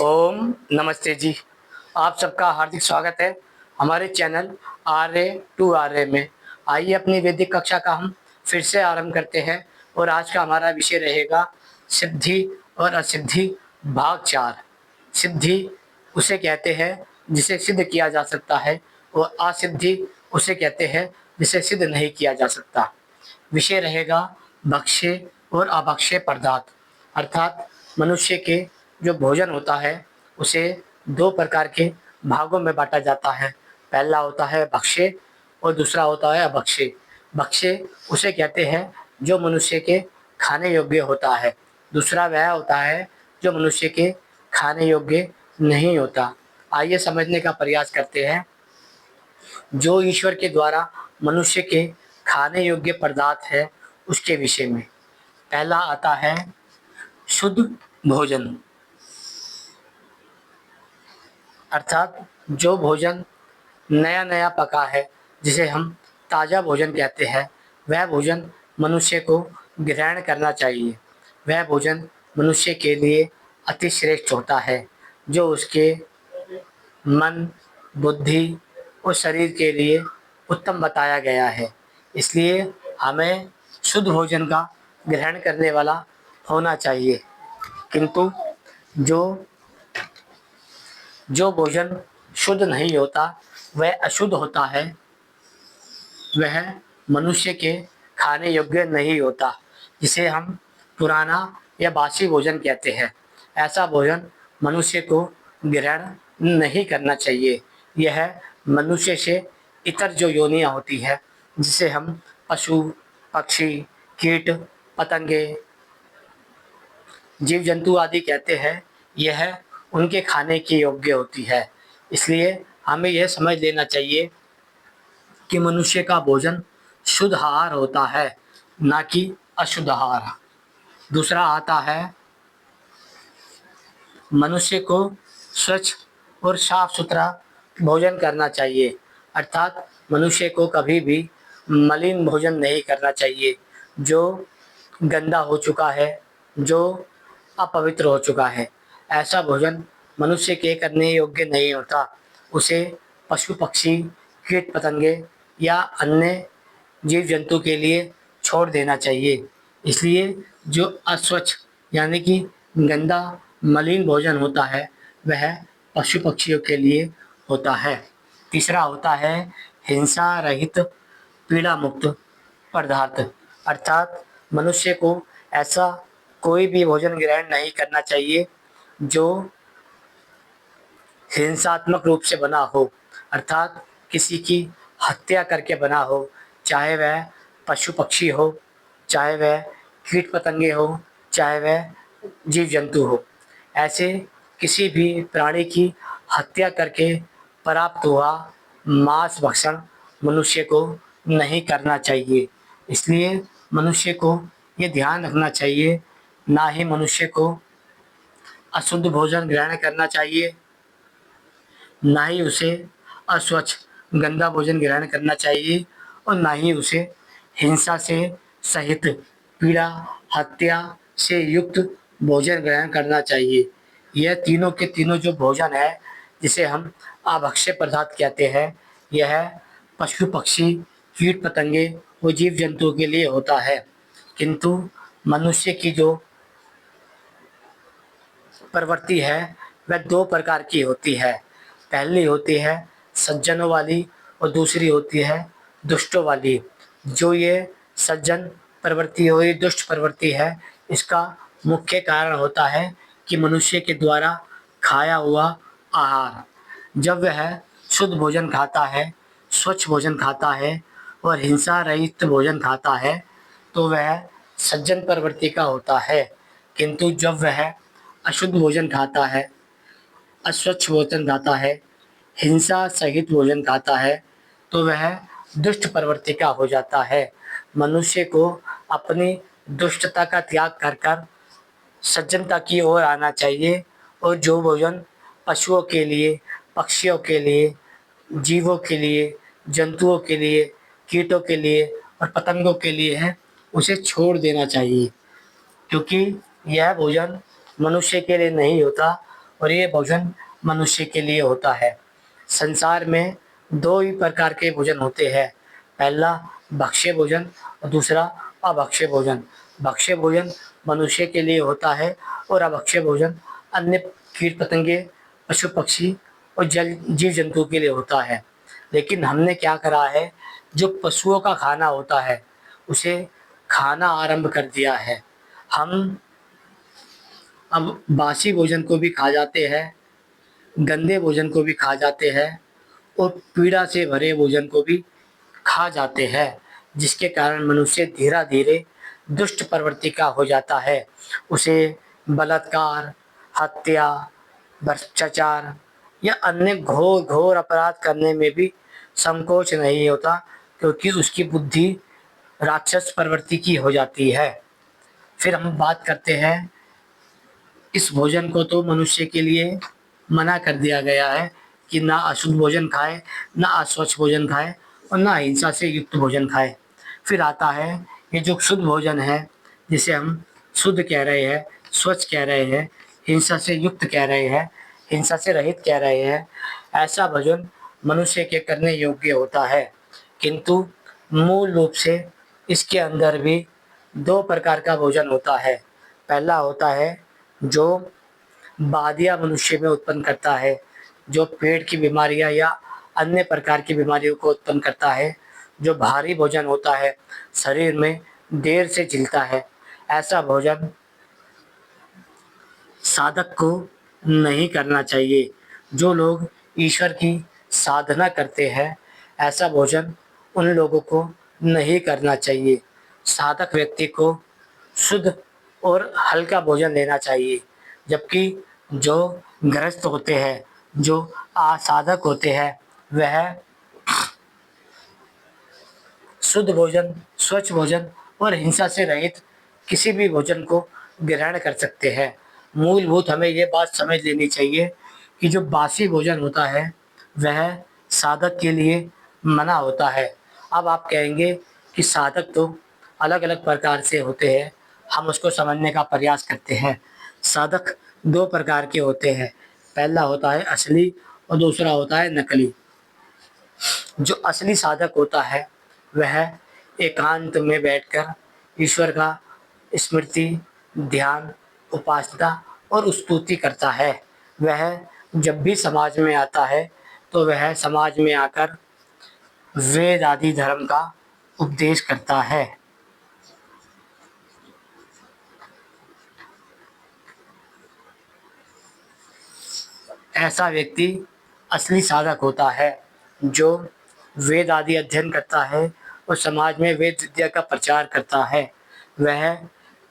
ओम नमस्ते जी। आप सबका हार्दिक स्वागत है हमारे चैनल RA to RA में। आइए अपनी वैदिक कक्षा का हम फिर से आरंभ करते हैं और आज का हमारा विषय रहेगा सिद्धि और असिद्धि भाग 4। सिद्धि उसे कहते हैं जिसे सिद्ध किया जा सकता है और असिद्धि उसे कहते हैं जिसे सिद्ध नहीं किया जा सकता। विषय रहेगा भक्ष्य और अभक्ष्य पदार्थ, अर्थात मनुष्य के जो भोजन होता है उसे दो प्रकार के भागों में बांटा जाता है। पहला होता है भक्ष्य और दूसरा होता है अभक्ष्य। भक्ष्य उसे कहते हैं जो मनुष्य के खाने योग्य होता है, दूसरा वह होता है जो मनुष्य के खाने योग्य नहीं होता। आइए समझने का प्रयास करते हैं जो ईश्वर के द्वारा मनुष्य के खाने योग्य पदार्थ है उसके विषय में। पहला आता है शुद्ध भोजन, अर्थात जो भोजन नया नया पका है, जिसे हम ताज़ा भोजन कहते हैं, वह भोजन मनुष्य को ग्रहण करना चाहिए। वह भोजन मनुष्य के लिए अति श्रेष्ठ होता है जो उसके मन, बुद्धि और शरीर के लिए उत्तम बताया गया है। इसलिए हमें शुद्ध भोजन का ग्रहण करने वाला होना चाहिए। किंतु जो जो भोजन शुद्ध नहीं होता वह अशुद्ध होता है, वह मनुष्य के खाने योग्य नहीं होता, जिसे हम पुराना या बासी भोजन कहते हैं। ऐसा भोजन मनुष्य को ग्रहण नहीं करना चाहिए। यह मनुष्य से इतर जो योनियां होती है, जिसे हम पशु, पक्षी, कीट, पतंगे, जीव जंतु आदि कहते हैं, यह उनके खाने के योग्य होती है। इसलिए हमें यह समझ लेना चाहिए कि मनुष्य का भोजन शुद्ध आहार होता है, ना कि अशुद्ध आहार। दूसरा आता है मनुष्य को स्वच्छ और साफ सुथरा भोजन करना चाहिए, अर्थात मनुष्य को कभी भी मलिन भोजन नहीं करना चाहिए। जो गंदा हो चुका है, जो अपवित्र हो चुका है, ऐसा भोजन मनुष्य के करने योग्य नहीं होता। उसे पशु पक्षी, कीट पतंगे या अन्य जीव जंतु के लिए छोड़ देना चाहिए। इसलिए जो अस्वच्छ यानी कि गंदा मलिन भोजन होता है वह पशु पक्षियों के लिए होता है। तीसरा होता है हिंसा रहित पीड़ा मुक्त पदार्थ, अर्थात मनुष्य को ऐसा कोई भी भोजन ग्रहण नहीं करना चाहिए जो हिंसात्मक रूप से बना हो, अर्थात किसी की हत्या करके बना हो, चाहे वह पशु पक्षी हो, चाहे वह कीट पतंगे हो, चाहे वह जीव जंतु हो। ऐसे किसी भी प्राणी की हत्या करके प्राप्त हुआ मांस भक्षण मनुष्य को नहीं करना चाहिए। इसलिए मनुष्य को ये ध्यान रखना चाहिए, ना ही मनुष्य को अशुद्ध भोजन ग्रहण करना चाहिए, ना ही उसे अस्वच्छ गंदा भोजन ग्रहण करना चाहिए और ना ही उसे हिंसा से सहित पीड़ा, हत्या से युक्त भोजन ग्रहण करना चाहिए। यह तीनों के तीनों जो भोजन है, जिसे हम आभक्ष्य पदार्थ कहते हैं, यह पशु पक्षी, कीट पतंगे और जीव जंतुओं के लिए होता है। किंतु मनुष्य की जो प्रवृत्ति है वह दो प्रकार की होती है। पहली होती है सज्जनों वाली और दूसरी होती है दुष्टों वाली। जो ये सज्जन प्रवृत्ति और ये दुष्ट प्रवृत्ति है, इसका मुख्य कारण होता है कि मनुष्य के द्वारा खाया हुआ आहार। जब वह शुद्ध भोजन खाता है, स्वच्छ भोजन खाता है और हिंसा रहित भोजन खाता है, तो वह सज्जन प्रवृत्ति का होता है। किंतु जब वह अशुद्ध भोजन खाता है, अस्वच्छ भोजन खाता है, हिंसा सहित भोजन खाता है, तो वह दुष्ट प्रवृत्ति का हो जाता है। मनुष्य को अपनी दुष्टता का त्याग कर कर सज्जनता की ओर आना चाहिए और जो भोजन पशुओं के लिए, पक्षियों के लिए, जीवों के लिए, जंतुओं के लिए, कीटों के लिए और पतंगों के लिए है, उसे छोड़ देना चाहिए, क्योंकि यह भोजन मनुष्य के लिए नहीं होता और ये भोजन मनुष्य के लिए होता है। संसार में दो ही प्रकार के भोजन होते हैं, पहला भक्ष्य भोजन और दूसरा अभक्ष्य भोजन। भक्ष्य भोजन मनुष्य के लिए होता है और अभक्ष्य भोजन अन्य कीट पतंगे, पशु पक्षी और जल जीव जंतु के लिए होता है। लेकिन हमने क्या करा है, जो पशुओं का खाना होता है उसे खाना आरंभ कर दिया है। हम अब बासी भोजन को भी खा जाते हैं, गंदे भोजन को भी खा जाते हैं और पीड़ा से भरे भोजन को भी खा जाते हैं, जिसके कारण मनुष्य धीरे धीरे दुष्ट प्रवृत्ति का हो जाता है। उसे बलात्कार, हत्या, भ्रष्टाचार या अन्य घोर घोर अपराध करने में भी संकोच नहीं होता, क्योंकि उसकी बुद्धि राक्षस प्रवृत्ति की हो जाती है। फिर हम बात करते हैं, इस भोजन को तो मनुष्य के लिए मना कर दिया गया है कि ना अशुद्ध भोजन खाए, ना अस्वच्छ भोजन खाए और ना हिंसा से युक्त भोजन खाए। फिर आता है ये जो शुद्ध भोजन है, जिसे हम शुद्ध कह रहे हैं, स्वच्छ कह रहे हैं, हिंसा से युक्त कह रहे हैं, हिंसा से रहित कह रहे हैं, ऐसा भोजन मनुष्य के करने योग्य होता है। किंतु मूल रूप से इसके अंदर भी दो प्रकार का भोजन होता है। पहला होता है जो बादिया मनुष्य में उत्पन्न करता है, जो पेट की बीमारियां या अन्य प्रकार की बीमारियों को उत्पन्न करता है, जो भारी भोजन होता है, शरीर में देर से जिलता है। ऐसा भोजन साधक को नहीं करना चाहिए। जो लोग ईश्वर की साधना करते हैं, ऐसा भोजन उन लोगों को नहीं करना चाहिए। साधक व्यक्ति को शुद्ध और हल्का भोजन लेना चाहिए, जबकि जो गृहस्थ होते हैं, जो असाधक होते हैं, वह शुद्ध भोजन, स्वच्छ भोजन और हिंसा से रहित किसी भी भोजन को ग्रहण कर सकते हैं। मूलभूत हमें ये बात समझ लेनी चाहिए कि जो बासी भोजन होता है वह साधक के लिए मना होता है। अब आप कहेंगे कि साधक तो अलग अलग प्रकार से होते हैं, हम उसको समझने का प्रयास करते हैं। साधक दो प्रकार के होते हैं, पहला होता है असली और दूसरा होता है नकली। जो असली साधक होता है वह एकांत में बैठकर ईश्वर का स्मृति, ध्यान, उपासना और स्तुति करता है। वह जब भी समाज में आता है तो वह समाज में आकर वेद आदि धर्म का उपदेश करता है। ऐसा व्यक्ति असली साधक होता है, जो वेद आदि अध्ययन करता है और समाज में वेद विद्या का प्रचार करता है। वह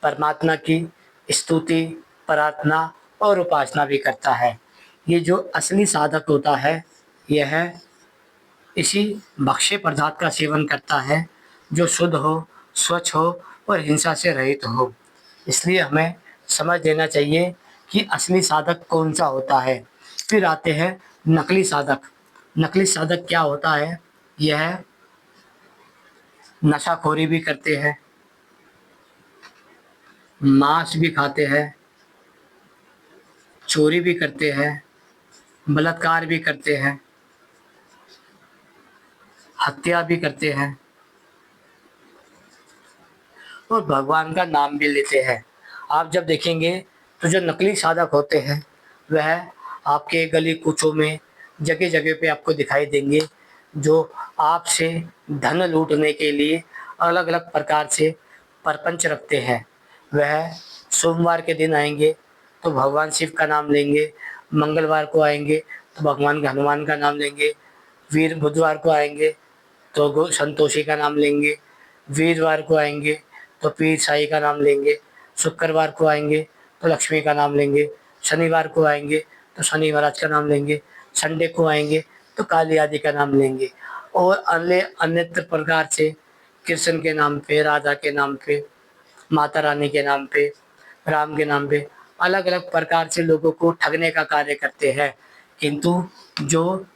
परमात्मा की स्तुति, प्रार्थना और उपासना भी करता है। ये जो असली साधक होता है, यह इसी भक्ष्य पदार्थ का सेवन करता है, जो शुद्ध हो, स्वच्छ हो और हिंसा से रहित हो। इसलिए हमें समझ लेना चाहिए कि असली साधक कौन सा होता है। फिर आते हैं नकली साधक। नकली साधक क्या होता है? यह नशाखोरी भी करते हैं, मांस भी खाते हैं, चोरी भी करते हैं, बलात्कार भी करते हैं, हत्या भी करते हैं और भगवान का नाम भी लेते हैं। आप जब देखेंगे तो जो नकली साधक होते हैं वह आपके गली कूचों में जगह जगह पे आपको दिखाई देंगे, जो आपसे धन लूटने के लिए अलग अलग प्रकार से प्रपंच रखते हैं। वह सोमवार के दिन आएंगे तो भगवान शिव का नाम लेंगे, मंगलवार को आएंगे तो भगवान हनुमान का नाम लेंगे, वीर बुधवार को आएंगे तो गो संतोषी का नाम लेंगे, वीरवार को आएंगे तो पीर साई का नाम लेंगे, शुक्रवार को आएंगे तो लक्ष्मी का नाम लेंगे, शनिवार को आएंगे तो शनि महाराज का नाम लेंगे, संडे को आएंगे तो काली आदि का नाम लेंगे और अन्य अन्यत्र प्रकार से कृष्ण के नाम पे, राधा के नाम पे, माता रानी के नाम पे, राम के नाम पे अलग अलग प्रकार से लोगों को ठगने का कार्य करते हैं। किंतु जो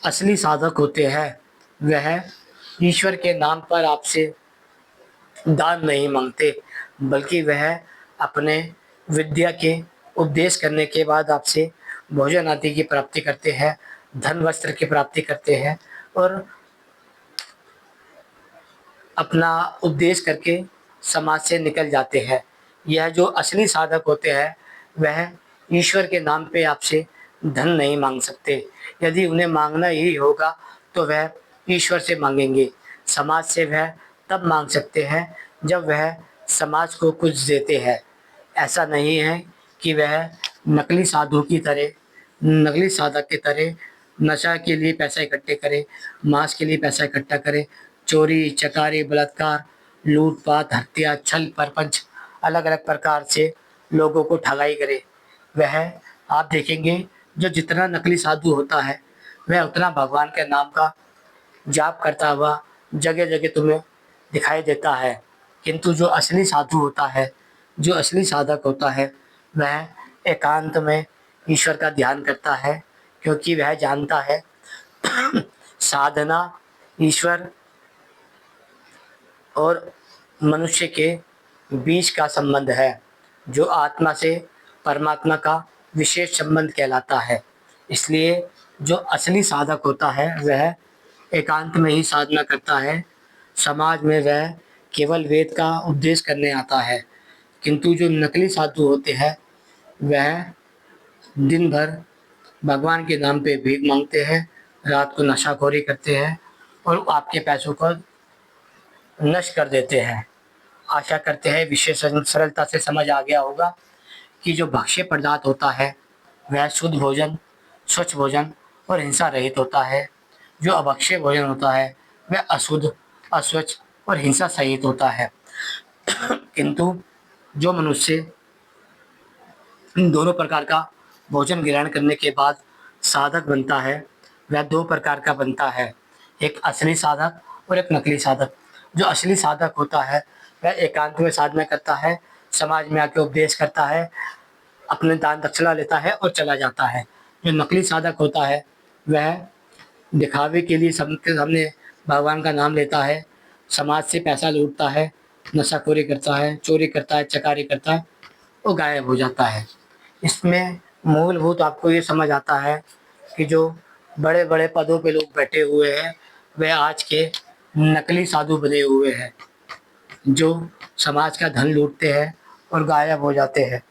असली साधक होते हैं वह ईश्वर के नाम पर आपसे दान नहीं मांगते, बल्कि वह अपने विद्या के उपदेश करने के बाद आपसे भोजन आदि की प्राप्ति करते हैं, धन वस्त्र की प्राप्ति करते हैं और अपना उपदेश करके समाज से निकल जाते हैं। यह जो असली साधक होते हैं वह ईश्वर के नाम पे आपसे धन नहीं मांग सकते। यदि उन्हें मांगना ही होगा तो वह ईश्वर से मांगेंगे। समाज से वह तब मांग सकते हैं जब वह समाज को कुछ देते हैं। ऐसा नहीं है कि वह नकली साधु की तरह, नकली साधक की तरह नशा के लिए पैसा इकट्ठे करे, मांस के लिए पैसा इकट्ठा करे, चोरी चकारी बलात्कार लूटपाट हत्या छल प्रपंच अलग अलग प्रकार से लोगों को ठगाई करे। वह आप देखेंगे जो जितना नकली साधु होता है वह उतना भगवान के नाम का जाप करता हुआ जगह जगह तुम्हें दिखाई देता है। किंतु जो असली साधु होता है, जो असली साधक होता है वह एकांत में ईश्वर का ध्यान करता है, क्योंकि वह जानता है साधना ईश्वर और मनुष्य के बीच का संबंध है, जो आत्मा से परमात्मा का विशेष संबंध कहलाता है। इसलिए जो असली साधक होता है वह एकांत में ही साधना करता है। समाज में वह केवल वेद का उपदेश करने आता है। किंतु जो नकली साधु होते हैं वह दिन भर भगवान के नाम पे भीख मांगते हैं, रात को नशाखोरी करते हैं और आपके पैसों को नष्ट कर देते हैं। आशा करते हैं विषय सरलता से समझ आ गया होगा कि जो भक्ष्य पदार्थ होता है वह शुद्ध भोजन, स्वच्छ भोजन और हिंसा रहित होता है। जो अभक्ष्य भोजन होता है वह अशुद्ध, अस्वच्छ और हिंसा सहित होता है। किंतु जो मनुष्य इन दोनों प्रकार का भोजन ग्रहण करने के बाद साधक बनता है वह दो प्रकार का बनता है, एक असली साधक और एक नकली साधक। जो असली साधक होता है वह एकांत में साधना करता है, समाज में आके उपदेश करता है, अपने दान दक्षिणा लेता है और चला जाता है। जो नकली साधक होता है वह दिखावे के लिए सबके सामने भगवान का नाम लेता है, समाज से पैसा लूटता है, नशाखोरी करता है, चोरी करता है, चकारी करता है और गायब हो जाता है। इसमें मूलभूत आपको ये समझ आता है कि जो बड़े बड़े पदों पे लोग बैठे हुए हैं वे आज के नकली साधु बने हुए हैं, जो समाज का धन लूटते हैं और गायब हो जाते हैं।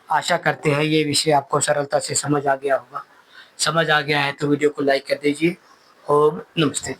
आशा करते हैं ये विषय आपको सरलता से समझ आ गया होगा। समझ आ गया है तो वीडियो को लाइक कर दीजिए और नमस्ते।